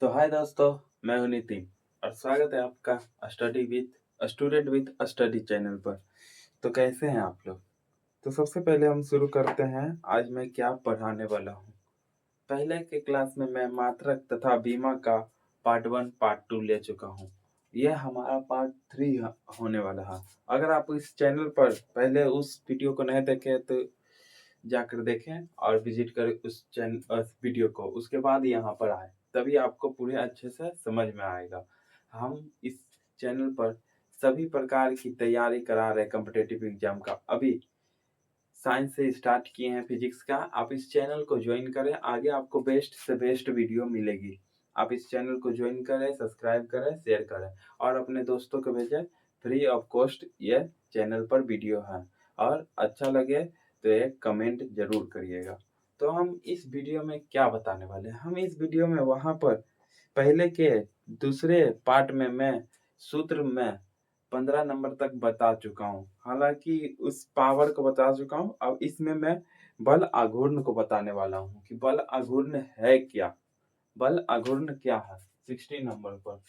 तो हाय दोस्तों, मैं हूं नितिन और स्वागत है आपका study with student with study channel पर। तो कैसे हैं आप लोग? तो सबसे पहले हम शुरू करते हैं। आज मैं क्या पढ़ाने वाला हूं। पहले के क्लास में मैं मात्रक तथा बीमा का पार्ट 1 पार्ट 2 ले चुका हूं। यह हमारा पार्ट 3 होने वाला है। अगर आप इस चैनल पर पहले उस वीडियो को नहीं देखे तो जाकर देखें और विजिट करें उस वीडियो को। उसके बाद यहाँ पर आए, तभी आपको पूरे अच्छे से समझ में आएगा। हम इस चैनल पर सभी प्रकार की तैयारी करा रहे कॉम्पिटिटिव एग्जाम का। अभी साइंस से स्टार्ट किए हैं, फिजिक्स का। आप इस चैनल को ज्वाइन करें, आगे आपको बेस्ट से बेस्ट वीडियो मिलेगी। आप इस चैनल को ज्वाइन करें, सब्सक्राइब करें, शेयर करें और अपने दोस्तों को भेजें। फ्री ऑफ कॉस्ट ये चैनल पर वीडियो है और अच्छा लगे तो एक कमेंट जरूर करिएगा। तो हम इस वीडियो में क्या बताने वाले हैं? हम इस वीडियो में वहां पर पहले के दूसरे पार्ट में मैं सूत्र में 15 नंबर तक बता चुका हूँ। हालांकि उस पावर को बता चुका हूँ। अब इसमें मैं बल आघूर्ण को बताने वाला हूँ कि बल आघूर्ण है क्या। बल आघूर्ण क्या है 16 नंबर पर।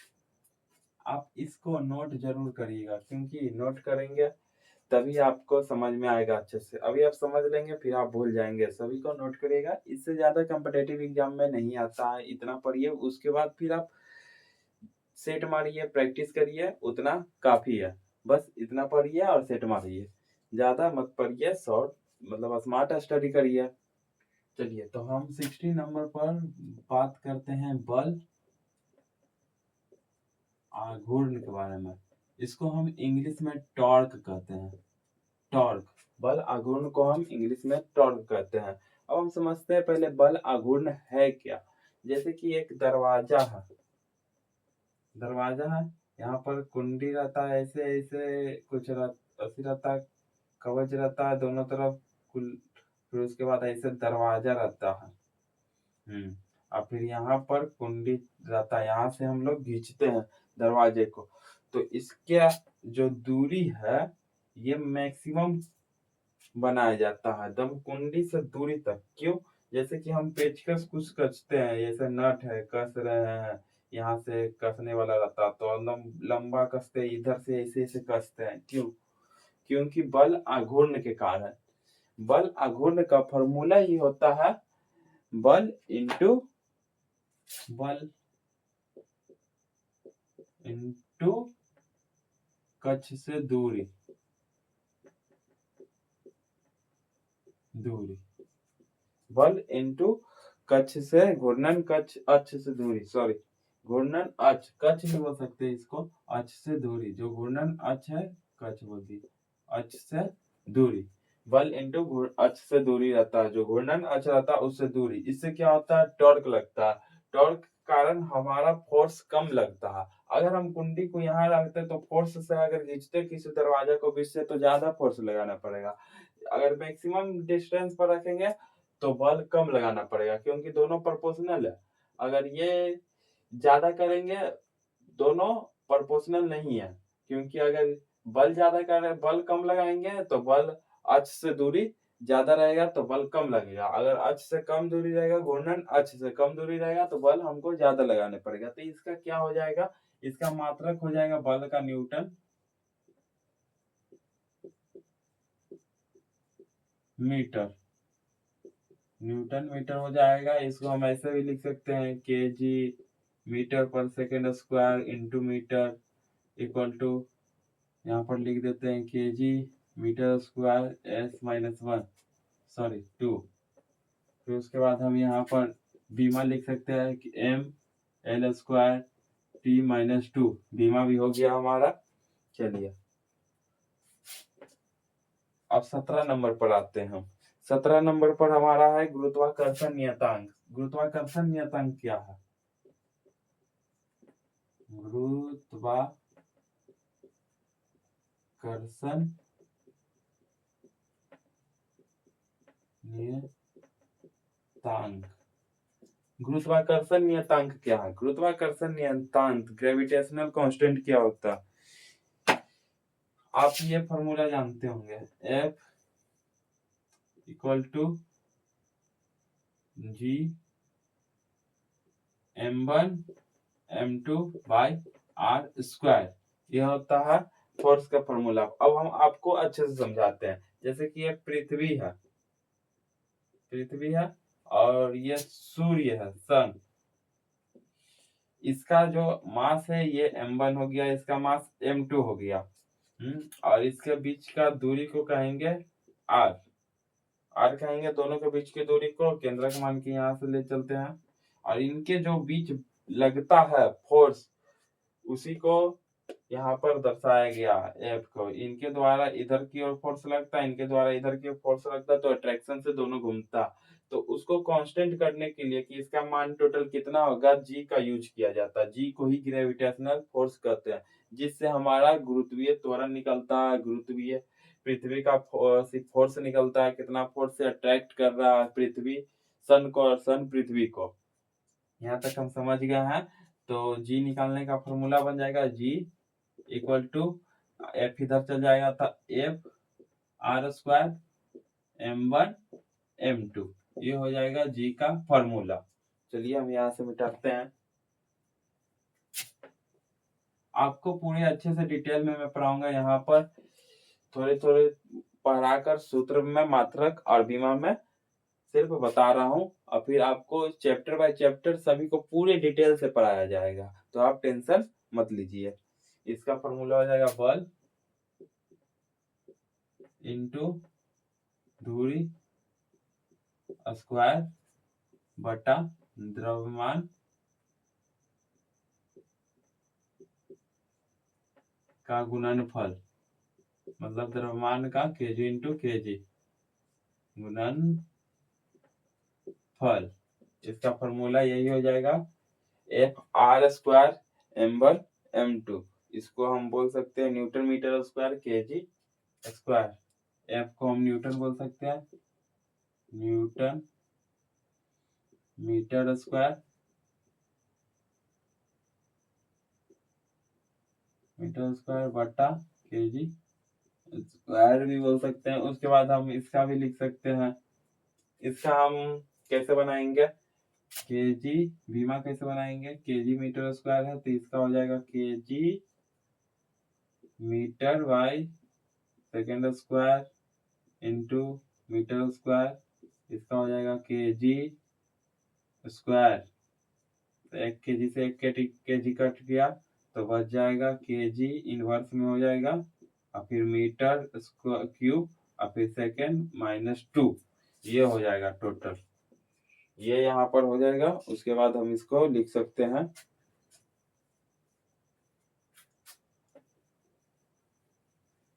आप इसको नोट जरूर करिएगा, क्योंकि नोट करेंगे तभी आपको समझ में आएगा अच्छे से। अभी आप समझ लेंगे फिर आप भूल जाएंगे। सभी को नोट करिएगा, इससे ज्यादा कॉम्पिटिटिव एग्जाम में नहीं आता है। इतना पढ़िए, उसके बाद फिर आप सेट मारिए, प्रैक्टिस करिए, उतना काफी है। बस इतना पढ़िए और सेट मारिए, ज्यादा मत पढ़िए। शॉर्ट मतलब स्मार्ट स्टडी करिए। चलिए, तो हम 16 नंबर पर बात करते हैं बल आघूर्ण के बारे में। इसको हम इंग्लिश में टॉर्क कहते हैं। टॉर्क, बल आघूर्ण को हम इंग्लिश में टॉर्क कहते हैं। अब हम समझते हैं पहले बल आघूर्ण है क्या। जैसे कि एक दरवाजा है। दरवाजा है, यहाँ पर कुंडी रहता है, ऐसे ऐसे कुछ ऐसे रहता है, कवच रहता है दोनों तरफ कुल। फिर उसके बाद ऐसे दरवाजा रहता है। और फिर यहाँ पर कुंडी रहता है, यहाँ से हम लोग खींचते हैं दरवाजे को। तो इसके जो दूरी है ये मैक्सिमम बनाया जाता है दम कुंडी से दूरी तक। क्यों? जैसे कि हम पेचकस कुछ कसते हैं, जैसे नट है कस रहे हैं, यहाँ से कसने वाला रहता है तो लंबा कसते इधर से ऐसे ऐसे कसते हैं। क्यों? क्योंकि बल आघूर्ण के कारण। बल आघूर्ण का फॉर्मूला ही होता है बल बल इंटू कक्ष से दूरी। बल इंटू कक्ष से घूर्णन, कक्ष अक्ष से दूरी, सॉरी घूर्णन अक्ष, कक्ष भी बोल सकते हैं इसको, अक्ष से दूरी। जो घूर्णन अक्ष है कक्ष बोल दी, अक्ष से दूरी। बल इंटू अक्ष से दूरी रहता है, जो घूर्णन अक्ष रहता है उससे दूरी। इससे क्या होता है? टॉर्क लगता है। टॉर्क के कारण हमारा फोर्स कम लगता है। अगर हम कुंडी को यहाँ रखते तो फोर्स से अगर खींचते किसी दरवाजा को बीच से तो ज्यादा फोर्स लगाना पड़ेगा। अगर मैक्सिमम डिस्टेंस पर रखेंगे तो बल कम लगाना पड़ेगा, क्योंकि दोनों प्रोपोर्शनल है। अगर ये ज्यादा करेंगे, दोनों प्रोपोर्शनल नहीं है। क्योंकि अगर बल ज्यादा कर बल कम लगाएंगे तो बल अक्ष से दूरी ज्यादा रहेगा तो बल कम लगेगा। अगर अक्ष से कम दूरी रहेगा, घूर्णन अक्ष से कम दूरी रहेगा तो बल हमको ज्यादा लगाने पड़ेगा। तो इसका क्या हो जाएगा? इसका मात्रक हो जाएगा बल का न्यूटन मीटर। न्यूटन मीटर हो जाएगा। इसको हम ऐसे भी लिख सकते हैं केजी मीटर पर second square into metre equal to, यहाँ पर लिख देते हैं kg metre square s minus 1, sorry 2। फिर उसके बाद हम यहाँ पर बीमा लिख सकते हैं कि M L square T minus 2। बीमा भी हो गया हमारा। चलिए, अब 17 नंबर पर आते हैं हम। 17 नंबर पर हमारा है गुरुत्वाकर्षण नियतांक। गुरुत्वाकर्षण नियतांक क्या है? गुरुत्वाकर्षण नियतांक। गुरुत्वाकर्षण नियतांक क्या है? गुरुत्वाकर्षण नियतांक ग्रेविटेशनल कांस्टेंट क्या होता है? आप ये फॉर्मूला जानते होंगे, F equal to G m1 m2 by R square. यह होता है फोर्स का फॉर्मूला। अब हम आपको अच्छे से समझाते हैं। जैसे कि ये पृथ्वी है और ये सूर्य है, सन। इसका जो मास है ये m1 हो गया, इसका मास m2 हो गया। और इसके बीच का दूरी को कहेंगे r। r कहेंगे दोनों के बीच की दूरी को, केंद्रक मान के यहाँ से ले चलते हैं। और इनके जो बीच लगता है फोर्स, उसी को यहाँ पर दर्शाया गया एफ को। इनके द्वारा इधर की ओर फोर्स लगता है, इनके द्वारा इधर की ओर फोर्स लगता है, तो अट्रैक्शन से दोनों घूमता। तो उसको कांस्टेंट करने के लिए कि इसका मान टोटल कितना होगा, जी का यूज किया जाता है। जी को ही ग्रेविटेशनल फोर्स कहते हैं, जिससे हमारा गुरुत्वीय त्वरण निकलता है, गुरुत्वीय पृथ्वी का फोर्स निकलता है, कितना फोर्स से अट्रैक्ट कर रहा है पृथ्वी सन को और सन पृथ्वी को। यहाँ तक हम समझ गए हैं। तो जी निकालने का फॉर्मूला बन जाएगा जी इक्वल टू एफ इधर चल जाएगा था F R square m1 m2। ये हो जाएगा जी का फॉर्मूला। चलिए हम यहाँ से मिटाते हैं। आपको पूरे अच्छे से डिटेल में मैं पढ़ाऊंगा। यहाँ पर थोड़े थोड़े पढ़ाकर सूत्र में, मात्रक और बीमा में सिर्फ बता रहा हूँ, और फिर आपको चैप्टर बाय चैप्टर सभी को पूरे डिटेल से पढ़ाया जाएगा। तो आप टेंशन मत लीजिए। इसका फॉर्मूला हो जाएगा बल इंटू दूरी स्क्वायर बटा द्रव्यमान का गुणनफल, मतलब द्रव्यमान का केजी इंटू केजी गुणनफल। इसका फॉर्मूला यही हो जाएगा F R square m1 m2। इसको हम बोल सकते हैं newton metre square kg square. F को हम न्यूटन बोल सकते हैं, न्यूटन मीटर स्क्वायर बटा केजी स्क्वायर भी बोल सकते हैं। उसके बाद हम इसका भी लिख सकते हैं। इसका हम कैसे बनाएंगे, केजी बीमा कैसे बनाएंगे, केजी मीटर स्क्वायर है तो इसका हो जाएगा kg metre by second square into metre square. इसका हो जाएगा केजी स्क्वायर। तो एक केजी से एक केजी कट गया तो बच जाएगा केजी इनवर्स में हो जाएगा, और फिर मीटर क्यूब, और फिर सेकेंड -2। ये हो जाएगा टोटल। ये यहाँ पर हो जाएगा। उसके बाद हम इसको लिख सकते हैं,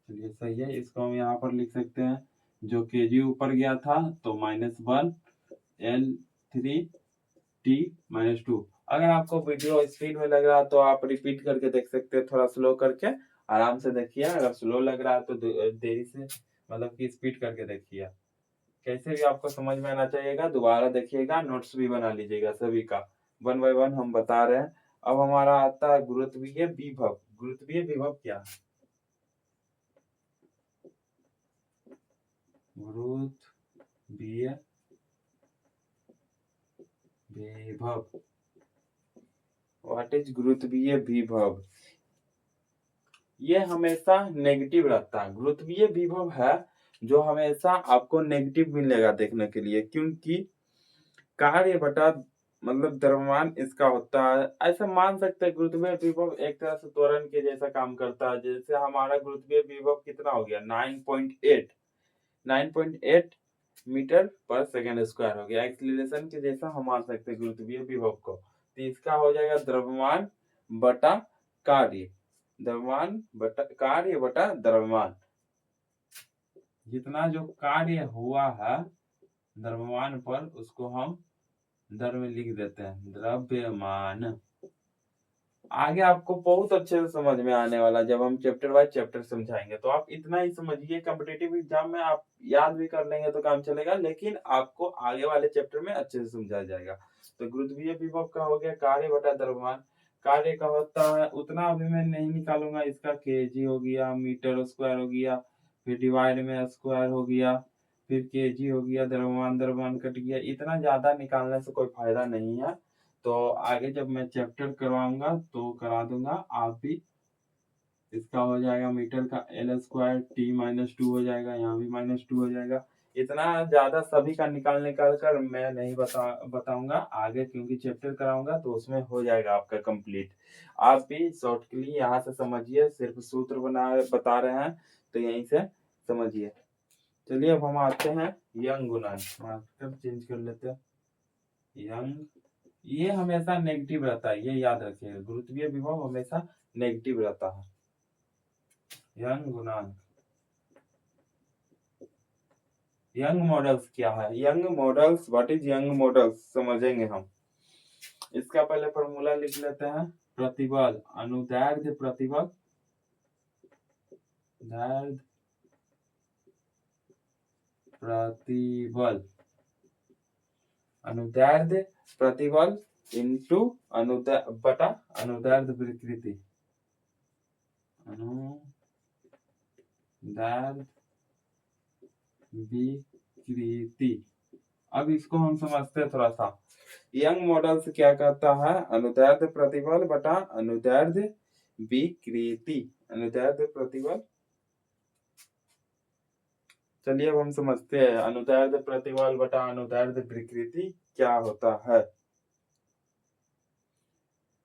चलिए सही है, इसको हम यहाँ पर लिख सकते हैं। जो केजी ऊपर गया था तो -1 L3T-2। अगर आपको वीडियो स्पीड में लग रहा है तो आप रिपीट करके देख सकते हैं, थोड़ा स्लो करके आराम से देखिए। अगर स्लो लग रहा है तो देरी से, मतलब कि स्पीड करके देखिए। कैसे भी आपको समझ में आना चाहिएगा, दोबारा देखिएगा, नोट्स भी बना लीजिएगा सभी का। 1 बाय 1 हम बता रहे हैं। अब हमारा आता है गुरुत्वीय विभव। गुरुत्वीय विभव क्या है, गुरुत्वीय विभव, व्हाट इज गुरुत्वीय विभव। ये हमेशा नेगेटिव रहता है। गुरुत्वीय विभव है जो हमेशा आपको नेगेटिव मिलेगा देखने के लिए, क्योंकि कार्य बटा मतलब द्रव्यमान इसका होता है। ऐसा मान सकते हैं गुरुत्वीय विभव एक तरह से त्वरण के जैसा काम करता है। जैसे हमारा गुरुत्वीय विभव कितना हो गया, 9.8 मीटर पर सेकेंड स्क्वायर हो गया। एक्सीलरेशन के जैसा हम मान सकते हैं गुरुत्वीय विभव को। तो इसका हो जाएगा द्रव्यमान बटा कार्य, द्रव्यमान बटा कार्य बटा द्रव्यमान। जितना जो कार्य हुआ है द्रव्यमान पर, उसको हम दर में लिख देते हैं, द्रव्यमान। आगे आपको बहुत अच्छे से समझ में आने वाला, जब हम चैप्टर बाय चैप्टर समझाएंगे। तो आप इतना ही समझिए, कॉम्पिटिटिव एग्जाम में आप याद भी कर लेंगे तो काम चलेगा, लेकिन आपको आगे वाले चैप्टर में अच्छे से समझाया जाएगा। तो गुरुत्वीय विभव का हो गया कार्य बटा द्रव्यमान। कार्य का होता है उतना, अभी मैं नहीं निकालूंगा, इसका केजी हो गया, मीटर स्क्वायर हो गया, फिर डिवाइड में स्क्वायर हो गया, फिर केजी हो गया, द्रव्यमान द्रव्यमान कट गया। इतना ज्यादा निकालने से कोई फायदा नहीं है। तो आगे जब मैं चैप्टर करवाऊंगा तो करा दूंगा, आप भी। इसका हो जाएगा मीटर का एल स्क्वायर टी -2 हो जाएगा, यहाँ भी -2 हो जाएगा। इतना ज्यादा सभी का निकाल कर मैं नहीं बताऊंगा आगे, क्योंकि चैप्टर कराऊंगा तो उसमें हो जाएगा आपका कंप्लीट। आप भी शॉर्टकली यहाँ से समझिए, सिर्फ सूत्र बता रहे हैं तो यहीं से समझिए। चलिए अब हम आते हैं यंग गुणांक। मार्कर चेंज कर लेते हैं। यंग, ये हमेशा नेगेटिव रहता है, ये याद रखिएगा, गुरुत्वीय विभव हमेशा नेगेटिव रहता है। यंग गुणांक, यंग मॉडल्स क्या है? Young models, what is young models समझेंगे हम। इसका पहले फॉर्मूला लिख लेते हैं। प्रतिबल, अनुदैर्ध्य प्रतिबल, दैर्ध्य प्रतिबल, अनुदैर्ध्य प्रतिबल इंटू बटा अनुदैर्ध्य विकृति, अनुदैर्ध्य विकृति। अब इसको हम समझते हैं थोड़ा सा। यंग मॉडल से क्या कहता है? अनुदैर्ध्य प्रतिबल बटा अनुदैर्ध्य विकृति, अनुदैर्ध्य प्रतिबल। चलिए अब हम समझते हैं अनुदैर्ध्य प्रतिबल बटा अनुदैर्ध्य विकृति क्या होता है।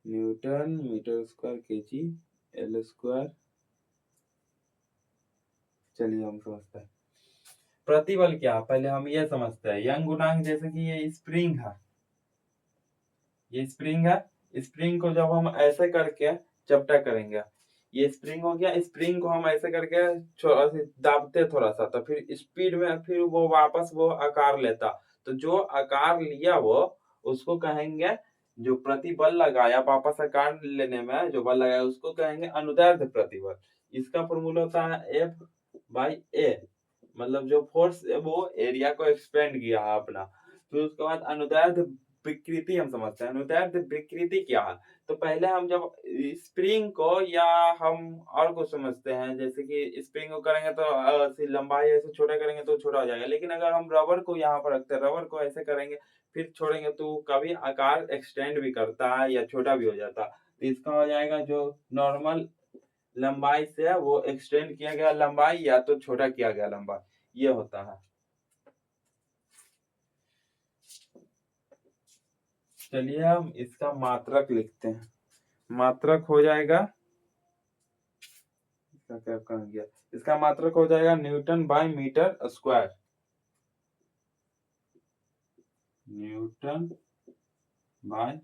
Newton metre square kg L square. चलिए हम समझते हैं प्रतिबल क्या, पहले हम ये समझते हैं। यंग गुणांक जैसे कि ये स्प्रिंग है, ये स्प्रिंग है। स्प्रिंग को जब हम ऐसे करके चपटा करेंगे, ये स्प्रिंग हो गया, स्प्रिंग को हम ऐसे करके दाबते थोड़ा सा, तो फिर स्पीड में फिर वो वापस वो आकार लेता। तो जो आकार लिया वो उसको कहेंगे, जो प्रतिबल लगाया वापस आकार लेने में जो बल लगाया उसको कहेंगे अनुदैर्ध्य प्रतिबल। इसका फॉर्मूला होता है F/A, मतलब जो फोर्स है वो एरिया को एक्सपेंड किया है अपना। फिर उसके बाद अनुदैर्ध्य विकृति हम समझते हैं। अनुदैर्ध्य विकृति क्या है? तो पहले हम जब स्प्रिंग को या हम और को समझते हैं, जैसे कि स्प्रिंग को करेंगे तो लंबाई ऐसे छोटा करेंगे तो छोटा हो जाएगा, लेकिन अगर हम रबर को यहाँ पर रखते हैं, रबर को ऐसे करेंगे फिर छोड़ेंगे तो कभी आकार एक्सटेंड भी करता है या छोटा भी हो जाता है। तो इसका हो जाएगा जो नॉर्मल लंबाई से वो एक्सटेंड किया गया लंबाई या तो छोटा किया गया लंबाई, ये होता है। चलिए हम इसका मात्रक लिखते हैं। मात्रक हो जाएगा, इसका क्या कहा गया, इसका मात्रक हो जाएगा newton by metre square, newton by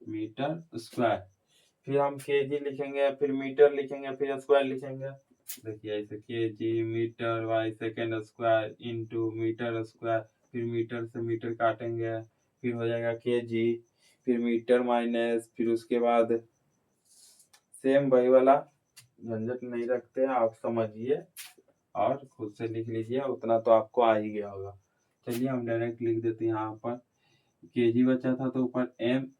metre square. फिर हम केजी लिखेंगे, फिर मीटर लिखेंगे, फिर स्क्वायर लिखेंगे। देखिए ऐसे kg metre by second square into metre square, फिर मीटर से मीटर काटेंगे, फिर हो जाएगा केजी, फिर मीटर माइनस, फिर उसके बाद सेम वही वाला झंझट नहीं रखते हैं, आप समझिए और खुद से लिख लीजिए, उतना तो आपको आ ही गया होगा। चलिए हम डायरेक्ट लिख देते हैं यहाँ पर। केजी बचा था तो ऊपर एम,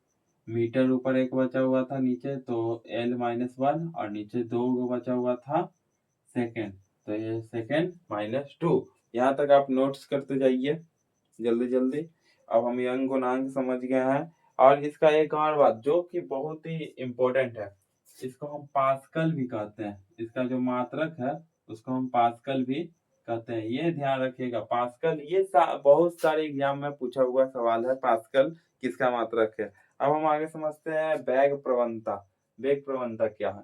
मीटर ऊपर एक बचा हुआ था नीचे तो L-1 और नीचे 2 बचा हुआ था सेकेंड, तो ये सेकेंड -2। यहाँ तक आप नोट्स करते जाइए जल्दी जल्दी। अब हम यंग गुणांक समझ गए हैं। और इसका एक और बात जो कि बहुत ही इम्पोर्टेंट है, इसको हम पास्कल भी कहते हैं। इसका जो मात्रक है उसको हम पास्कल भी कहते हैं, ये ध्यान रखिएगा। पास्कल ये बहुत सारे एग्जाम में पूछा हुआ सवाल है, पास्कल किसका मात्रक है। अब हम आगे समझते हैं वेग प्रवणता। वेग प्रवणता क्या है?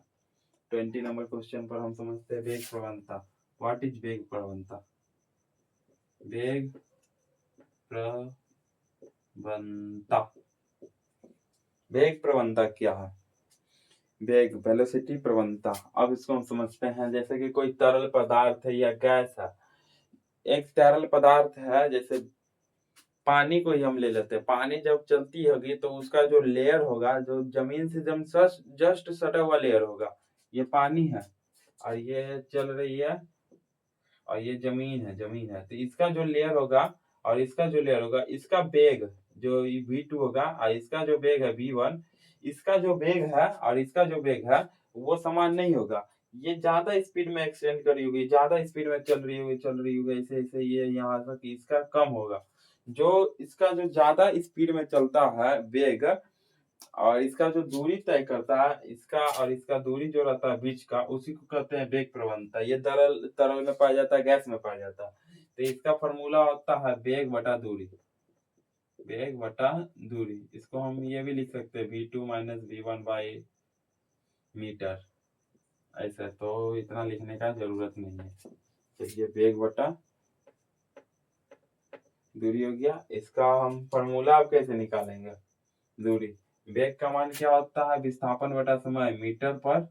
20 नंबर क्वेश्चन पर हम समझते हैं वेग प्रवणता। व्हाट इज वेग प्रवणता? वेग प्रवणता, वेग प्रवणता क्या है? वेग वेलोसिटी प्रवणता। अब इसको हम समझते हैं, जैसे कि कोई तरल पदार्थ है या गैस है। एक तरल पदार्थ है, जैसे पानी को ही हम ले लेते हैं। पानी जब चलती होगी तो उसका जो लेयर होगा, जो जमीन से जस्ट सटा हुआ लेयर होगा, ये पानी है और ये चल रही है और ये जमीन है। तो इसका जो लेयर होगा और इसका जो लेयर होगा, इसका वेग जो v2 होगा और इसका जो वेग है v1, इसका जो वेग है और इसका जो वेग है वो समान नहीं होगा। ये ज्यादा स्पीड में एक्सटेंड करी होगी, ज्यादा स्पीड में चल रही होगी, ऐसे ऐसे ये यहाँ तक इसका कम होगा। जो इसका जो ज्यादा स्पीड में चलता है वेग, और इसका जो दूरी तय करता है, इसका और इसका दूरी जो रहता है बीच का, उसी को कहते हैं वेग प्रवणता। ये तरल तरल में पाया जाता है, गैस में पाया जाता है। तो इसका फॉर्मूला होता है वेग बटा दूरी, वेग बटा दूरी। इसको हम ये भी लिख सकते हैं v2 minus v1 by metre, ऐसा। तो इतना लिखने का जरूरत नहीं है। चलिए, वेग बटा दूरी हो गया। इसका हम फॉर्मूला अब कैसे निकालेंगे? दूरी, वेग का मान क्या होता है? विस्थापन बटा समय, मीटर पर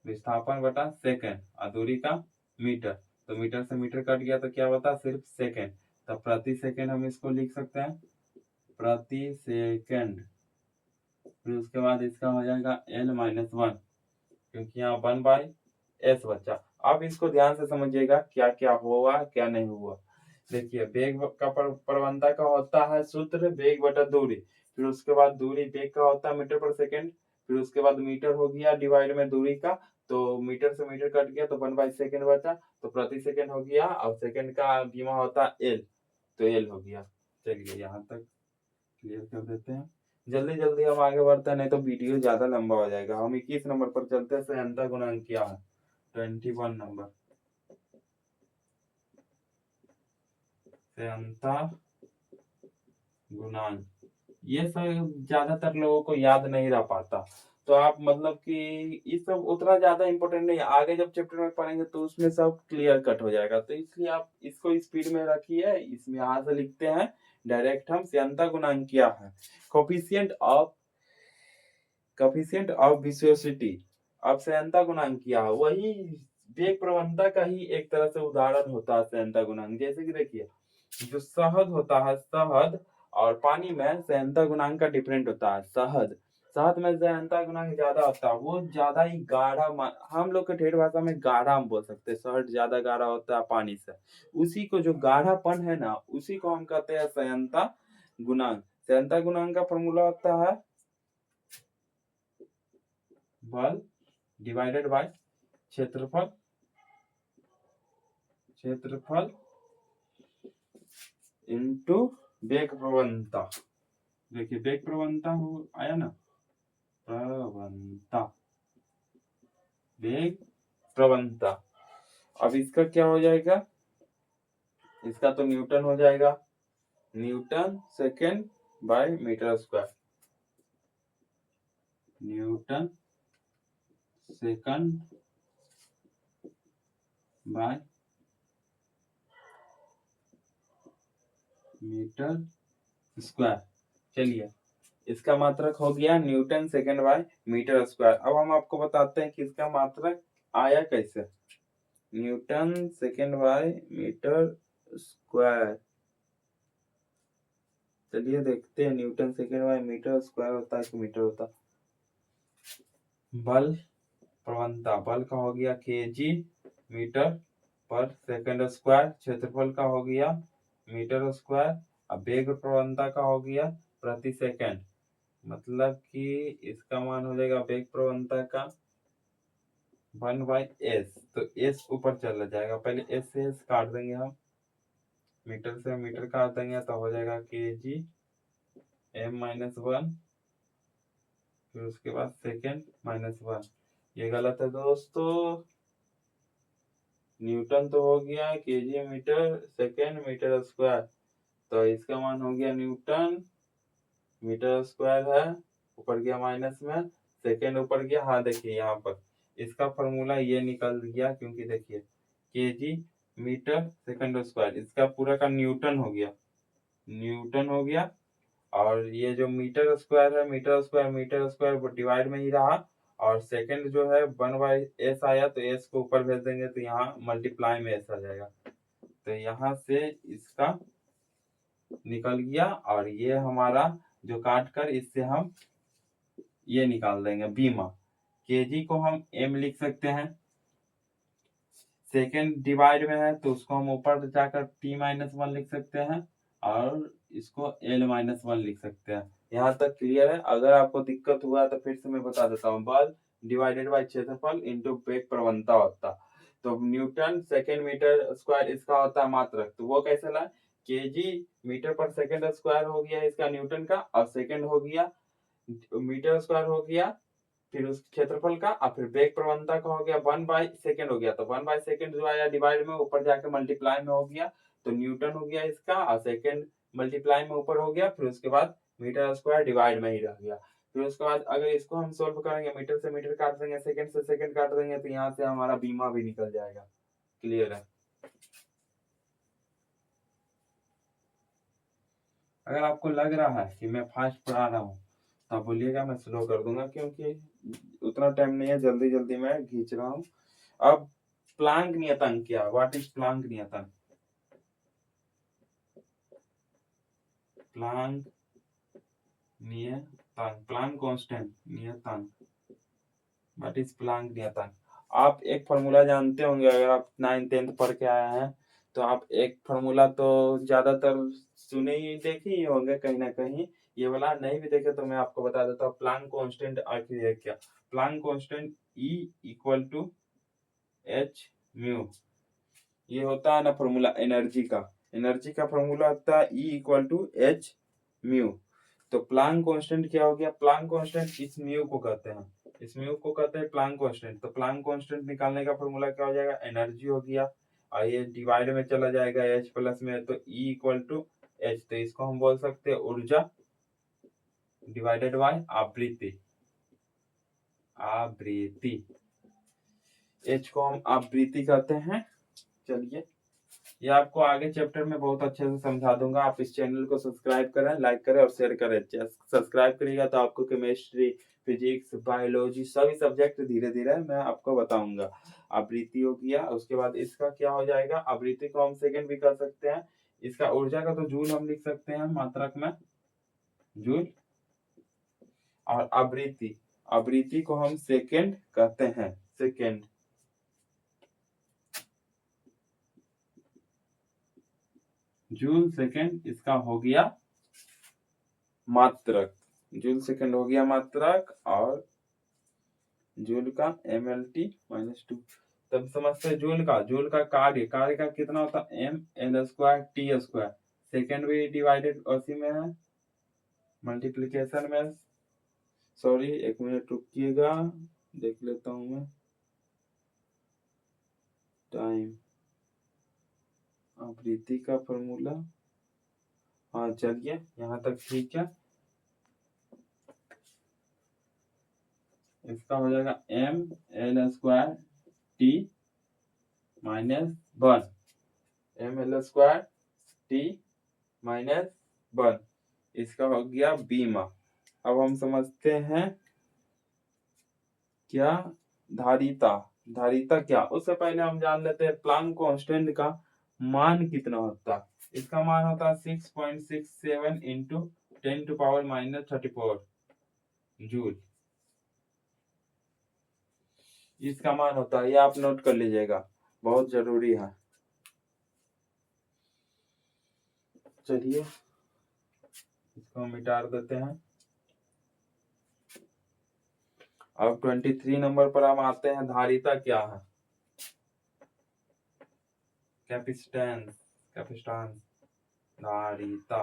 विस्थापन बटा सेकंड, और दूरी का मीटर। तो मीटर से मीटर कट गया तो क्या बता? सिर्फ सेकंड। तो प्रति सेकंड हम इसको लिख सकते हैं, प्रति सेकंड। फिर उसके बाद इसका हो जाएगा L माइनस 1, क्योंकि यहाँ 1/s बचा। अब इसको ध्यान से समझिएगा, क्या क्या हुआ क्या नहीं हुआ। देखिए, वेग का प्रवणता का होता है सूत्र वेग बटा दूरी, फिर उसके बाद दूरी वेग का होता है मीटर पर सेकंड, फिर उसके बाद मीटर हो गया डिवाइड में दूरी का, तो मीटर से मीटर कट गया तो 1/सेकंड बचा, तो प्रति सेकंड हो गया। और सेकंड का बीमा होता है L, तो L हो गया। चलिए, यहाँ तक क्लियर कर देते हैं। जल्दी जल्दी हम आगे बढ़ते हैं, नहीं तो वीडियो ज्यादा लंबा हो जाएगा। हम 21 नंबर पर चलते हैं। सहायता गुणांक क्या है? 21 नंबर। सहायता गुणांक, ये सब ज्यादातर लोगों को याद नहीं रह पाता। तो आप मतलब कि ये सब उतना ज्यादा इंपॉर्टेंट नहीं है। आगे जब चैप्टर में पढ़ेंगे तो उसमें सब क्लियर कट हो जाएगा। तो इसलिए आप इसको स्पीड में रखिए। इसमें यहाँ से लिखते हैं डायरेक्ट हम, सहायता गुणांक क्या है? Coefficient of viscosity. अब सहायता गुणांक क्या है? वही वेग प्रवणता का ही एक तरह से उदाहरण होता है सहायता गुणांक। जैसे कि देखिए, जो शहद होता है, शहद और पानी में सहायता गुणांक का डिफरेंट होता है। शहद शहद में सहायता गुणांक ज्यादा होता है, वो ज्यादा ही गाढ़ा, हम लोग के ठेठ भाषा में गाढ़ा हम बोल सकते हैं। शहद ज्यादा गाढ़ा होता है पानी से। उसी को जो गाढ़ापन है ना, उसी को हम कहते हैं सहायता गुणांक। सहायता गुणांक का फॉर्मूला होता है बल डिवाइडेड बाय क्षेत्रफल, क्षेत्रफल इनटू वेग प्रवणता। देखिए, वेग प्रवणता हो आया ना, प्रवणता, वेग प्रवणता। अब इसका क्या हो जाएगा? इसका तो न्यूटन हो जाएगा, newton second by metre square, newton second by metre square. चलिए, इसका मात्रक हो गया newton second by metre square. अब हम आपको बताते हैं कि इसका मात्रक आया कैसे। Newton second by metre square, चलिए देखते हैं newton second by metre square होता है कि मीटर होता है। बल प्रवणता, बल का हो गया kg मीटर पर सेकंड स्क्वायर, क्षेत्रफल का हो गया मीटर स्क्वायर, अब वेग प्रवणता का हो गया प्रति सेकंड। मतलब कि इसका मान हो जाएगा वेग प्रवणता का 1/s। तो s ऊपर चला जाएगा, पहले s से s काट देंगे हम, मीटर से मीटर काट देंगे तो हो जाएगा kg m-1, फिर उसके बाद सेकेंड -1। ये गलत है दोस्तों, न्यूटन तो हो गया kg metre second metre square, तो इसका मान हो गया न्यूटन मीटर स्क्वायर है, ऊपर गया माइनस में, सेकेंड ऊपर गया। हाँ, देखिए यहाँ पर इसका फॉर्मूला ये निकल गया, क्योंकि देखिए केजी मीटर सेकंड स्क्वायर, इसका पूरा का न्यूटन हो गया, न्यूटन हो गया। और ये जो मीटर स्क्वायर है, मीटर स्क्वायर डिवाइड में ही रहा, और सेकंड जो है 1/s आया, तो s को ऊपर भेज देंगे तो यहाँ मल्टीप्लाई में s आ जाएगा। तो यहाँ से इसका निकल गया, और ये हमारा जो काट कर इससे हम ये निकाल देंगे बीमा। केजी को हम m लिख सकते हैं, सेकेंड डिवाइड में है तो उसको हम ऊपर जाकर t-1 लिख सकते हैं, और इसको l-1 लिख सकते हैं। यहाँ तक क्लियर है? अगर आपको दिक्कत हुआ तो फिर से मैं बता देता हूँ। बल डिवाइडेड बाय क्षेत्रफल इनटू वेग प्रवणता होता। तो न्यूटन सेकेंड मीटर स्क्वायर इसका होता है मात्रक, तो वो कैसे ला? केजी मीटर पर सेकंड स्क्वायर हो गया इसका न्यूटन का, और सेकंड हो गया मीटर स्क्वायर हो गया, फिर उस क्षेत्रफल का, और फिर वेग प्रवणता का हो गया 1/सेकंड हो गया, तो 1/सेकंड जो आया डिवाइड में ऊपर जाके मल्टीप्लाई में हो गया, तो न्यूटन हो गया इसका, और सेकंड मल्टीप्लाई में ऊपर हो गया, फिर उसके बाद मीटर स्क्वायर डिवाइड में ही रह गया। फिर उसके बाद अगर इसको हम सोल्व करेंगे, मीटर से मीटर काट देंगे, सेकंड से सेकंड काट देंगे, तो यहाँ से हमारा बीमा भी निकल जाएगा। क्लियर है? अगर आपको लग रहा है कि मैं फास्ट पढ़ा रहा हूँ तो आप बोलिएगा, मैं स्लो कर दूंगा, क्योंकि उतना टाइम नहीं है, जल्दी जल्दी मैं खींच रहा हूँ। अब प्लांक नियतांक क्या? व्हाट इज प्लांक नियतांक? प्लांक नियतांक, प्लांक कांस्टेंट नियतांक, व्हाट इज प्लांक नियतांक? आप एक फॉर्मूला जानते होंगे, अगर आप 9th 10th पढ़ के आए हैं तो आप एक फॉर्मूला तो ज्यादातर सुने ही देखे ही होंगे कहीं ना कहीं। ये वाला नहीं भी देखे तो मैं आपको बता देता हूँ, प्लांक कांस्टेंट आखिर है क्या? Planck constant E equal to h mu, ये होता है ना फॉर्मूला एनर्जी का। एनर्जी का फॉर्मूला होता है E equal to h mu. तो प्लांक कांस्टेंट क्या हो गया? प्लांक कांस्टेंट इस म्यू को कहते हैं, इस म्यू को कहते हैं प्लांक कांस्टेंट। तो प्लांक कांस्टेंट निकालने का फॉर्मूला क्या हो जाएगा? एनर्जी हो गया, और ये डिवाइड में चला जाएगा एच प्लस में, तो E इक्वल टू एच, तो इसको हम बोल सकते हैं ऊर्जा डिवाइडेड बाय आवृत्ति। आवृत्ति, एच को हम आवृत्ति कहते हैं। चलिए, ये आपको आगे चैप्टर में बहुत अच्छे से समझा दूंगा। आप इस चैनल को सब्सक्राइब करें, लाइक करें और शेयर करें। सब्सक्राइब करिएगा तो आपको केमिस्ट्री, फिजिक्स, बायोलॉजी सभी सब्जेक्ट धीरे धीरे मैं आपको बताऊंगा। आवृत्ति हो गया, उसके बाद इसका क्या हो जाएगा? आवृत्ति को हम सेकंड भी कर सकते हैं, इसका ऊर्जा का तो जूल हम लिख सकते हैं मात्रक में, जूल, और आवृत्ति, आवृत्ति को हम सेकंड कहते हैं, सेकंड। जूल सेकंड इसका हो गया मात्रक, जूल सेकंड हो गया मात्रक, और जूल का mLT -2। तब समझते हैं जूल का कार्य, कार्य का कितना होता है? mL²T²। सेकंड भी डिवाइडेड उसी में है, मल्टीप्लिकेशन में। सॉरी, एक मिनट रुकिएगा, देख लेता हूं मैं टाइम। आवृत्ति का फॉर्मूला, हाँ चलिए यहाँ तक ठीक है। इसका हो जाएगा mL²T -1, mL²T -1, इसका हो गया बीमा। अब हम समझते हैं क्या धारिता, धारिता क्या? उससे पहले हम जान लेते हैं प्लांक कांस्टेंट का मान कितना होता है। इसका मान होता है 6.67 इंटू 10⁻⁻34 जूल, इसका मान होता है। ये आप नोट कर लीजिएगा, बहुत जरूरी है। चलिए इसको मिटा देते हैं। अब 23 नंबर पर हम आते हैं, धारिता क्या है? कैपेसिटेंस, कैपेसिटेंस, धारिता,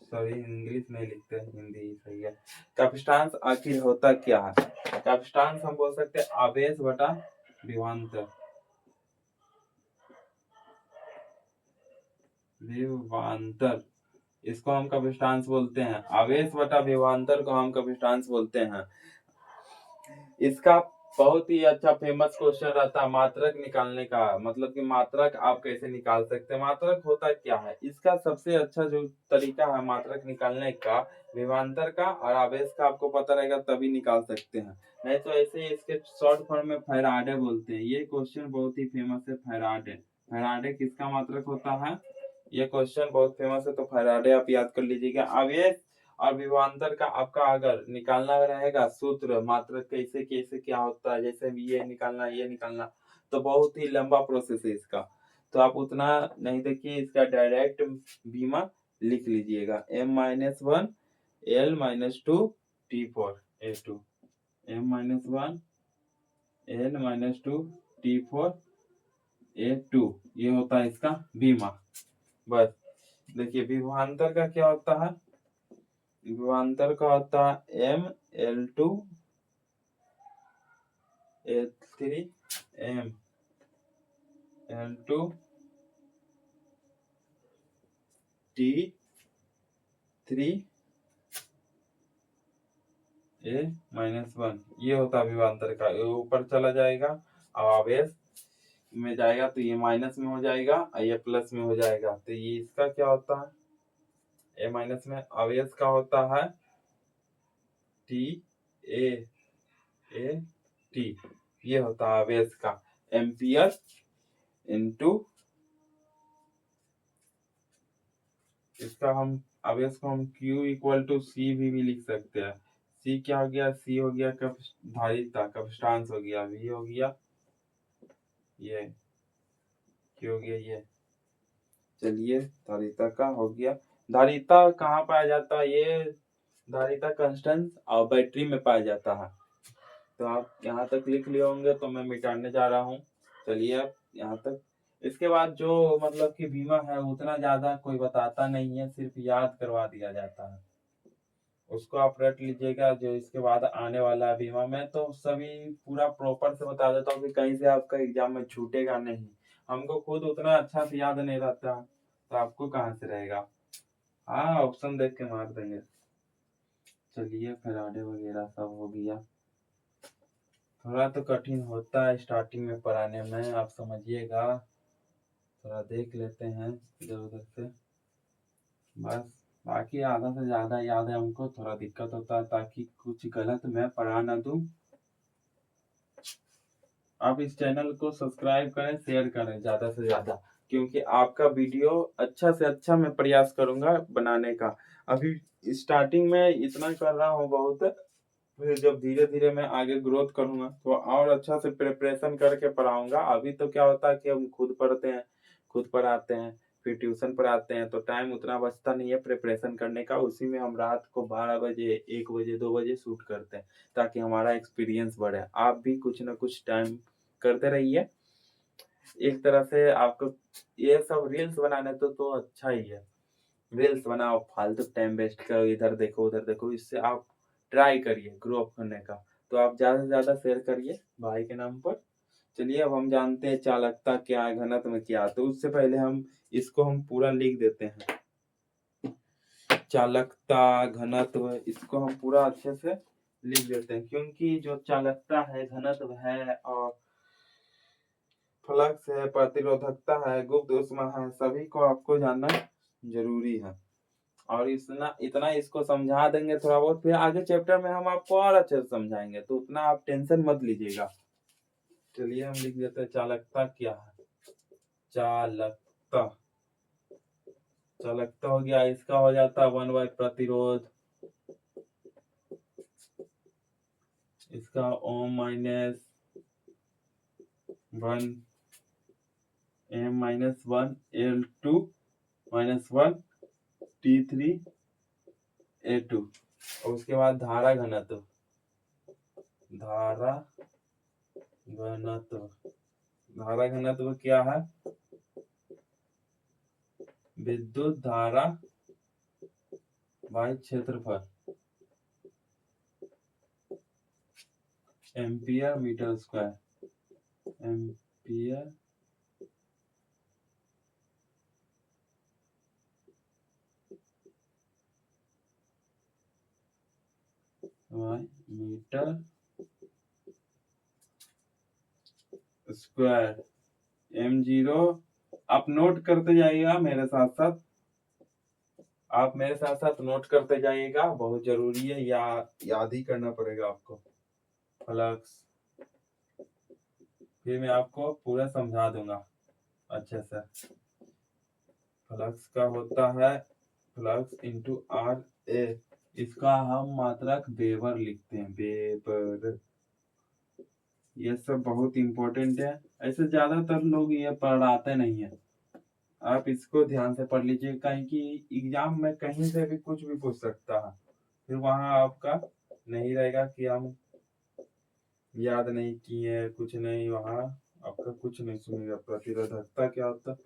सॉरी इंग्लिश नहीं लिखते, हिंदी सही है। कैपेसिटेंस आखिर होता क्या है? कैपेसिटेंस हम बोल सकते हैं आवेश बटा विभवांतर, विभवांतर, इसको हम कैपेसिटेंस बोलते हैं। आवेश बटा विभवांतर को हम कैपेसिटेंस बोलते हैं। इसका बहुत ही अच्छा फेमस क्वेश्चन रहता है मात्रक निकालने का, मतलब कि मात्रक आप कैसे निकाल सकते हैं, मात्रक होता क्या है। इसका सबसे अच्छा जो तरीका है मात्रक निकालने का, विभवांतर का और आवेश का आपको पता रहेगा तभी निकाल सकते हैं, नहीं तो ऐसे ही इसके शॉर्ट फॉर्म में फैराडे बोलते हैं। ये क्वेश्चन बहुत ही फेमस है, फैराडे। फैराडे किसका मात्रक होता है? ये क्वेश्चन बहुत फेमस है, तो फैराडे आप याद कर लीजिएगा। आवेश और विभवांतर का आपका अगर निकालना रहेगा सूत्र, मात्रक कैसे कैसे क्या होता है, जैसे ये निकालना ये निकालना, तो बहुत ही लंबा प्रोसेस है इसका, तो आप उतना नहीं देखिए, इसका डायरेक्ट बीमा लिख लीजिएगा। m-1 L-2 T4 A2, m-1 L-2 T4 A2 ये होता है इसका बीमा। बस देखिए विभवांतर का क्या होता है, विभवांतर का होता है ML2A3 ML2 T3 A-1 ये होता है विभवांतर का। ये ऊपर चला जाएगा और आवेश में जाएगा तो ये माइनस में हो जाएगा और ये प्लस में हो जाएगा। तो ये इसका क्या होता है, ए माइनस में आवेश का होता है T ये होता है आवेश का एम्पियर इनटू इसका हम आवेश को हम Q इक्वल टू C भी लिख सकते हैं। C क्या हो गया, C हो गया धारिता कपस्टांस हो गया, V हो गया ये, Q हो गया ये। चलिए धारिता का हो गया। धारिता कहाँ पाया जाता है, ये धारिता कंस्टेंट और बैटरी में पाया जाता है। तो आप यहाँ तक लिख लिए होंगे तो मैं मिटाने जा रहा हूँ। चलिए अब यहाँ तक। इसके बाद जो मतलब कि बीमा है उतना ज्यादा कोई बताता नहीं है, सिर्फ याद करवा दिया जाता है, उसको आप रट लीजिएगा। जो इसके बाद आने वाला है बीमा में तो सभी पूरा प्रॉपर से बता देता हूँ कि कहीं से आपका एग्जाम में छूटेगा नहीं। हमको खुद उतना अच्छा से याद नहीं रहता तो आपको कहाँ से रहेगा। हाँ ऑप्शन देख के मार देंगे। चलिए फराडे वगैरह सब हो गया। थोड़ा तो कठिन होता है स्टार्टिंग में पढ़ाने में, आप समझिएगा। थोड़ा देख लेते हैं इधर उधर से बस। बाकी आधा से ज्यादा याद है हमको, थोड़ा दिक्कत होता है ताकि कुछ गलत मैं पढ़ा ना दूं। आप इस चैनल को सब्सक्राइब करें, शेयर करें ज्यादा से ज्यादा, क्योंकि आपका वीडियो अच्छा से अच्छा मैं प्रयास करूंगा बनाने का। अभी स्टार्टिंग में इतना कर रहा हूँ बहुत, फिर जब धीरे धीरे मैं आगे ग्रोथ करूंगा तो और अच्छा से प्रिपरेशन करके पढ़ाऊंगा। अभी तो क्या होता है कि हम खुद पढ़ते हैं, खुद पढ़ाते हैं, फिर ट्यूशन पढ़ाते हैं तो टाइम उतना बचता नहीं है प्रिपरेशन करने का। उसी में हम रात को 12 बजे 1 बजे 2 बजे शूट करते हैं ताकि हमारा एक्सपीरियंस बढ़े। आप भी कुछ ना कुछ टाइम करते रहिए। एक तरह से आपको ये सब रील्स बनाने तो अच्छा ही है। रील्स बनाओ, फालतू टाइम वेस्ट करो, इधर देखो उधर देखो, इससे आप ट्राई करिए ग्रो अप करने का। तो आप ज्यादा से ज्यादा शेयर करिए भाई के नाम पर। चलिए अब हम जानते हैं चालकता क्या है, घनत्व क्या है। तो उससे पहले हम इसको हम पूरा लिख देते हैं। चालकता घनत्व इसको हम पूरा अच्छे से लिख देते हैं, क्योंकि जो चालकता है, घनत्व है और फ्लक्स है, प्रतिरोधकता है, गुप्त ऊष्मा है, सभी को आपको जानना जरूरी है। और इतना इतना इसको समझा देंगे थोड़ा बहुत, फिर आगे चैप्टर में हम आपको और अच्छे से समझाएंगे, तो उतना आप टेंशन मत लीजिएगा। चलिए हम लिख देते हैं चालकता क्या है। चालकता चालकता हो गया, इसका हो जाता है 1 बाय प्रतिरोध, इसका ohm minus 1 M minus 1 L2 minus 1 T3 A2। और उसके बाद धारा घनत्व, धारा घनत्व धारा घनत्व क्या है, विद्युत धारा बाई क्षेत्रफल, ampere metre square, ampere metre square. M0 आप नोट करते जाइएगा मेरे साथ साथ, आप मेरे साथ साथ नोट करते जाइएगा, बहुत जरूरी है, याद ही करना पड़ेगा आपको। फ्लक्स फिर मैं आपको पूरा समझा दूंगा अच्छे से। फ्लक्स का होता है फ्लक्स इंटू आर ए, इसका हम मात्रक वेबर लिखते हैं, वेबर। ये सब बहुत इंपॉर्टेंट है, ऐसे ज्यादातर लोग ये पढ़ाते नहीं है। आप इसको ध्यान से पढ़ लीजिए, कहीं कि एग्जाम में कहीं से भी कुछ भी पूछ सकता है, फिर वहां आपका नहीं रहेगा कि हम याद नहीं किए कुछ नहीं, वहां आपका कुछ नहीं सुनेगा। प्रतिरोधकता क्या होता?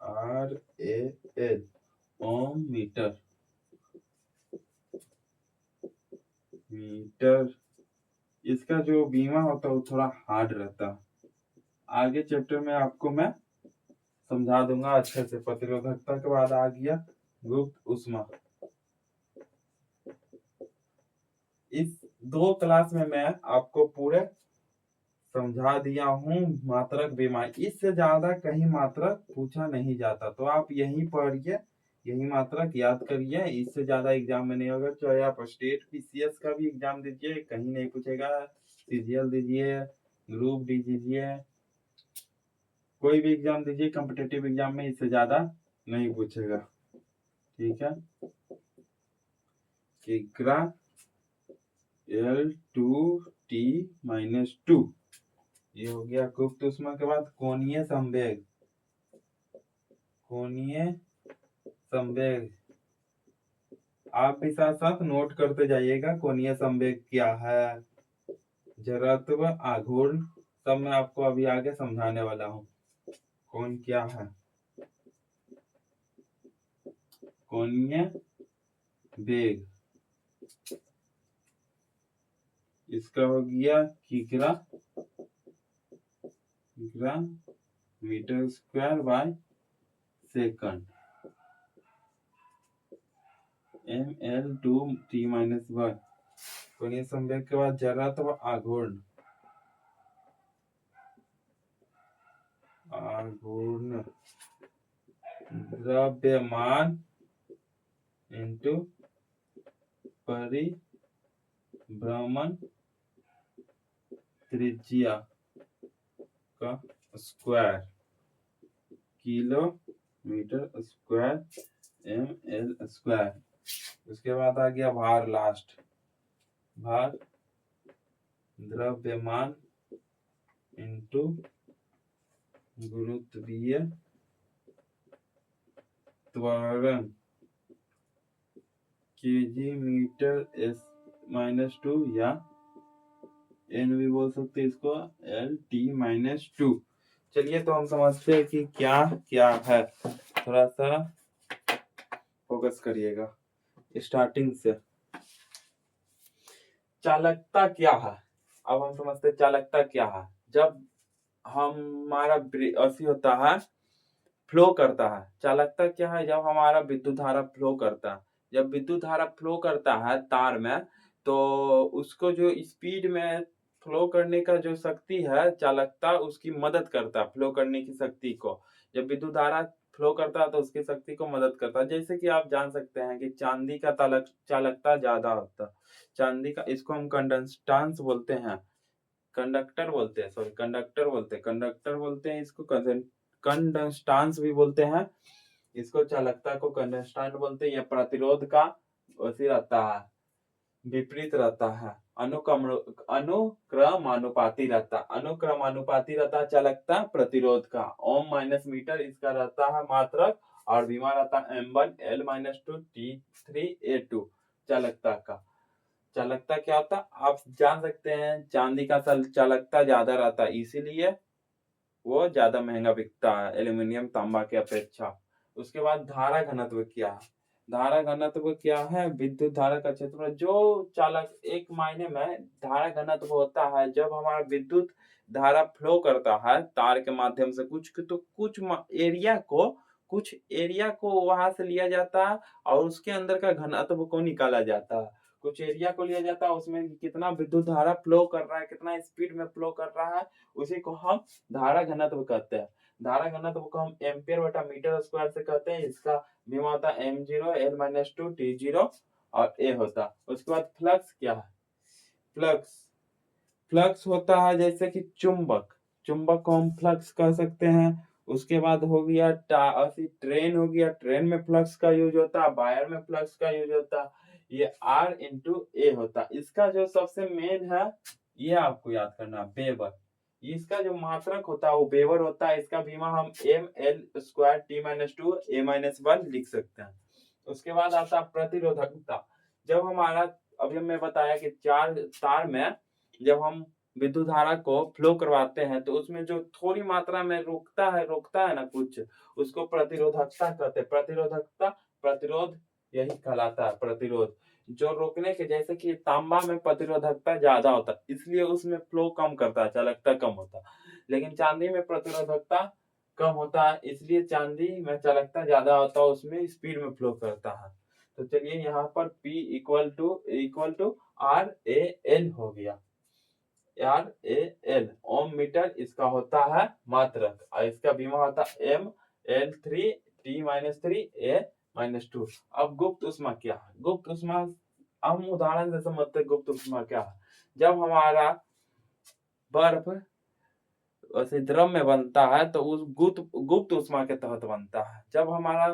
RAL ओम मीटर। मीटर इसका जो बीमा होता है वो थोड़ा हार्ड रहता है। आगे चैप्टर में आपको मैं समझा दूंगा अच्छे से। प्रतिरोधकता के बाद आ गया गुप्त ऊष्मा। इस 2 क्लास में मैं आपको पूरे समझा दिया हूँ मात्रक बीमारी। इससे ज्यादा कहीं मात्रक पूछा नहीं जाता, तो आप यहीं पढ़िए, यही मात्रक याद करिए। इससे ज्यादा एग्जाम में नहीं होगा। चाहे आप स्टेट PCS का भी एग्जाम दीजिए, कहीं नहीं पूछेगा। CGL दीजिए, ग्रुप डी दीजिए, कोई भी एग्जाम दीजिए कॉम्पिटिटिव एग्जाम में, इससे ज्यादा नहीं पूछेगा। ठीक है। किग्रा L2T-2 ये हो गया गुप्त ऊष्मा। के बाद कोणीय संवेग। कोणीय संवेग आप भी साथ साथ नोट करते जाइएगा। कोणीय संवेग क्या है, जड़त्व, आघूर्ण, सब मैं आपको अभी आगे समझाने वाला हूँ। कौन क्या है कोणीय वेग, इसका हो गया किग्रा metre square by second. mL2T-1। कोणीय संवेग के बाद जड़त्व, आघूर्ण। द्रव्यमान इंटू परिभ्रमण त्रिज्या का square, kilometre square mL square. उसके बाद आ गया भार। लास्ट भार, द्रव्यमान इंटू गुरुत्वीय त्वरण, kg मीटर S-2 या N भी बोल सकते हैं इसको, LT-2। चलिए तो हम समझते हैं कि क्या क्या है। थोड़ा सा फोकस करिएगा स्टार्टिंग से। चालकता क्या है, अब हम समझते हैं चालकता क्या है। जब हमारा ऐसी होता है, फ्लो करता है। चालकता क्या है, जब हमारा विद्युत धारा फ्लो करता है। जब विद्युत धारा फ्लो करता है तार में, तो उसको जो स्पीड में फ्लो करने का जो शक्ति है, चालकता उसकी मदद करता है फ्लो करने की शक्ति को। जब विद्युत धारा फ्लो करता है तो उसकी शक्ति को मदद करता है। जैसे कि आप जान सकते हैं कि चांदी का चालकता ज्यादा होता है। चांदी का, इसको हम कंडक्टेंस बोलते हैं, कंडक्टर बोलते हैं, सॉरी कंडक्टर बोलते हैं इसको, कंडक्टेंस भी बोलते हैं इसको। चालकता को कंडक्टेंस बोलते हैं। यह प्रतिरोध का वैसे रहता है, विपरीत रहता है, अनुक्रमानुपाती रहता है। अनुक्रमानुपाती रहता है चालकता प्रतिरोध का। ओम माइनस मीटर इसका रहता है मात्रक, और बीमा रहता है M1 L-2 T3 A2 चालकता का। चालकता क्या होता है आप जान सकते हैं, चांदी का चालकता ज्यादा रहता है, इसीलिए वो ज्यादा महंगा बिकता है एल्यूमिनियम तांबा के अपेक्षा। उसके बाद धारा घनत्व क्या है। धारा घनत्व क्या है, विद्युत धारा का क्षेत्रफल जो चालक, एक मायने में धारा घनत्व होता है जब हमारा विद्युत धारा फ्लो करता है तार के माध्यम से, कुछ एरिया को वहां से लिया जाता है और उसके अंदर का घनत्व को निकाला जाता है। कुछ एरिया को लिया जाता है, उसमें कितना विद्युत धारा फ्लो कर रहा है, कितना स्पीड में फ्लो कर रहा है, उसी को हम धारा घनत्व कहते हैं। धारा घनत्व को हम एम्पियर बटा मीटर स्क्वायर से कहते हैं। इसका बीमा होता है M0 L-2 T0 और A होता। उसके बाद फ्लक्स क्या है, फ्लक्स होता है जैसे कि चुंबक को हम फ्लक्स कह सकते हैं। उसके बाद हो गया ट्रेन हो गया, ट्रेन में फ्लक्स का यूज होता है, वायर में फ्लक्स का यूज होता है। ये R×A होता है। इसका जो सबसे मेन है, ये आपको याद करना, वेबर। इसका जो मात्रक होता है वो वेबर होता है। इसका बीमा हम mL² T-2 A-1 लिख सकते हैं। उसके बाद आता है प्रतिरोधकता। जब हमारा, अभी मैं बताया कि चार तार में जब हम विद्युत धारा को फ्लो करवाते हैं तो उसमें जो थोड़ी मात्रा में रोकता है ना कुछ, उसको प्रतिरोधकता कहते हैं। प्रतिरोधकता, प्रतिरोध यही कहलाता है प्रतिरोध। जो रोकने के, जैसे कि तांबा में प्रतिरोधकता ज्यादा होता है इसलिए उसमें फ्लो कम करता है, चालकता कम होता है। लेकिन चांदी में प्रतिरोधकता कम होता है इसलिए चांदी में चालकता ज्यादा होता है, उसमें स्पीड में फ्लो करता है। तो चलिए यहाँ पर P इक्वल टू RAL हो गया। RAL ओम मीटर इसका होता है मात्रक, और इसका बीमा होता है ML3 T-3 A-2। अब गुप्त ऊष्मा क्या है? गुप्त ऊष्मा हम उदाहरण से समझते हैं। गुप्त ऊष्मा क्या है? जब हमारा बर्फ वैसे द्रव में बनता है तो उस गुप्त ऊष्मा के तहत बनता है। जब हमारा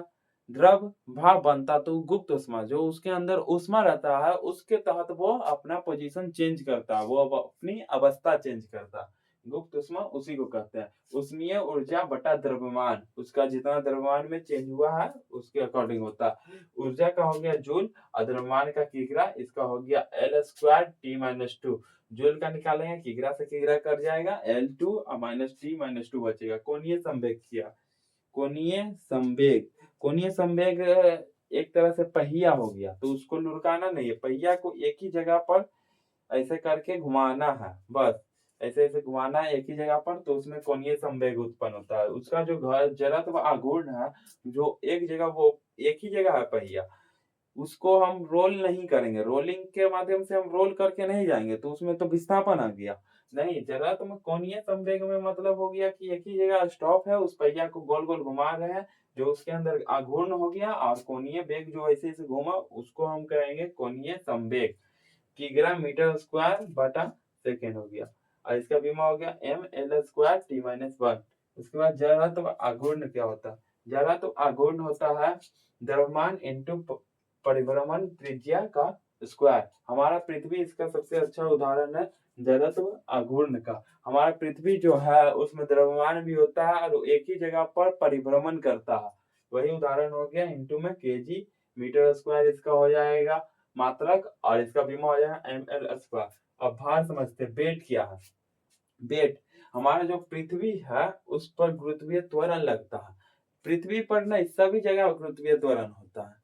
द्रव भाप बनता तो गुप्त ऊष्मा, जो उसके अंदर ऊष्मा रहता है उसके तहत वो अपना पोजीशन चेंज करता है, वो अब अपनी अवस्था चेंज करता है। गुप्त ऊष्मा उसी को कहते हैं। ऊष्मीय ऊर्जा बटा द्रव्यमान, उसका जितना द्रव्यमान में चेंज हुआ है उसके अकॉर्डिंग होता है। ऊर्जा का हो गया जूल और द्रव्यमान का किग्रा, इसका हो गया L² T-2। जूल का निकालेंगे, किग्रा से किग्रा कट जाएगा, L2 और -T-2 बचेगा। कोणीय संवेग किया। कोणीय संवेग एक तरह से पहिया हो गया, तो उसको लुढ़काना नहीं है, पहिया को एक ही जगह पर ऐसे करके घुमाना है, बस ऐसे ऐसे घुमाना है एक ही जगह पर, तो उसमें कोणीय संवेग उत्पन्न होता है। उसका जो जड़त्व आघूर्ण है, जो एक जगह, वो एक ही जगह है पहिया, उसको हम रोल नहीं करेंगे, रोलिंग के माध्यम से हम रोल करके नहीं जाएंगे तो उसमें तो विस्थापन आ गया। नहीं, जरा तुम कोणीय संवेग में मतलब हो गया कि एक ही जगह स्टॉप है, उस पहिया को गोल गोल घुमा रहे हैं, जो उसके अंदर आघूर्ण हो गया, और कोणीय वेग जो ऐसे ऐसे घूमा उसको हम कहेंगे कोणीय संवेग। किग्रा मीटर स्क्वायर बटा सेकेंड हो गया, और इसका बीमा हो गया ML² T-1। उसके बाद जड़त्व आघूर्ण क्या होता है? जड़त्व आघूर्ण होता है द्रव्यमान इंटू परिभ्रमण त्रिज्या का स्क्वायर। हमारा पृथ्वी इसका सबसे अच्छा उदाहरण है जड़त्व आघूर्ण का। हमारा पृथ्वी जो है उसमें द्रव्यमान भी होता है और एक ही जगह पर परिभ्रमण करता है, वही उदाहरण हो गया। इंटू में केजी मीटर स्क्वायर इसका हो जाएगा मात्रक, और इसका बीमा हो जाएगा ML²। अब भार समझते, वेट क्या है? वेट, हमारा जो पृथ्वी है उस पर गुरुत्वीय त्वरण लगता है। पृथ्वी पर नहीं, सभी जगह गुरुत्वीय त्वरण होता है।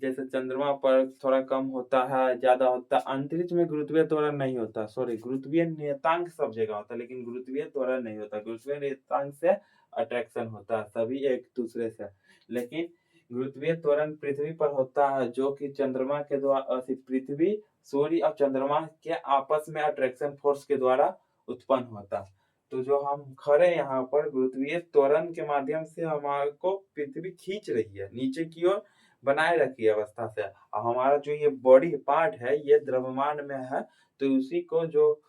जैसे चंद्रमा पर थोड़ा कम होता है, ज्यादा होता है, अंतरिक्ष में गुरुत्वीय त्वरण नहीं होता, सॉरी, गुरुत्वीय नियतांक सब जगह होता है लेकिन गुरुत्वीय त्वरण नहीं होता। गुरुत्वीय नियतांक से अट्रैक्शन होता है, सभी एक दूसरे से, लेकिन गुरुत्वीय त्वरण पृथ्वी पर होता है, जो कि चंद्रमा के द्वारा, पृथ्वी, सूर्य और चंद्रमा के आपस में अट्रैक्शन फोर्स के द्वारा उत्पन्न होता है। तो जो हम खड़े यहाँ पर, गुरुत्वीय त्वरण के माध्यम से हमारे को पृथ्वी खींच रही है नीचे की ओर, बनाए रखी अवस्था से, और हमारा जो ये बॉडी पार्ट है ये द्रव्यमान में है, तो उसी को जो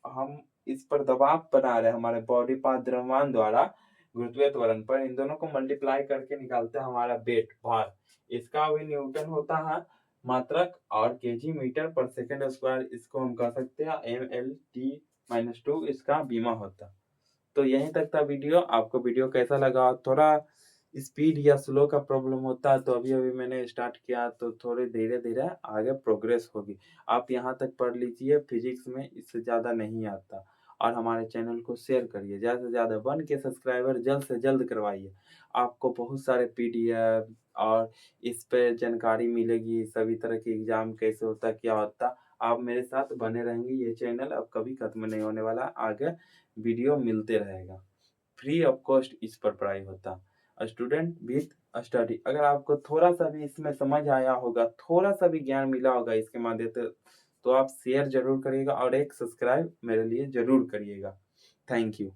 हम इस पर दबाव बना रहे हैं हमारे बॉडी पार्ट द्रव्यमान द्वारा गुरुत्वीय त्वरण पर, इन दोनों को मल्टीप्लाई करके निकालते हैं हमारा वेट, भार। इसका भी न्यूटन होता है मात्रक, और केजी मीटर पर सेकंड स्क्वायर इसको हम कह सकते हैं ML/T-2 इसका बीमा होता है। तो यहीं तक था वीडियो। आपको वीडियो कैसा लगा? थोड़ा स्पीड या स्लो का प्रॉब्लम होता है तो अभी अभी मैंने स्टार्ट किया, तो थोड़े धीरे धीरे आगे प्रोग्रेस होगी। आप यहाँ तक पढ़ लीजिए, फिजिक्स में इससे ज़्यादा नहीं आता। और हमारे चैनल को शेयर करिए ज़्यादा से ज़्यादा, बन के सब्सक्राइबर जल्द से जल्द करवाइए। आपको बहुत सारे PDF और इस पे जानकारी मिलेगी, सभी तरह के एग्जाम कैसे होता, क्या होता। आप मेरे साथ बने रहेंगे, ये चैनल अब कभी खत्म नहीं होने वाला, आगे वीडियो मिलते रहेगा। फ्री ऑफ कॉस्ट इस पर पढ़ाई होता, स्टूडेंट विथ स्टडी। अगर आपको थोड़ा सा भी इसमें समझ आया होगा, थोड़ा सा भी ज्ञान मिला होगा इसके माध्यम से, तो आप शेयर जरूर करिएगा और एक सब्सक्राइब मेरे लिए जरूर करिएगा। Thank you.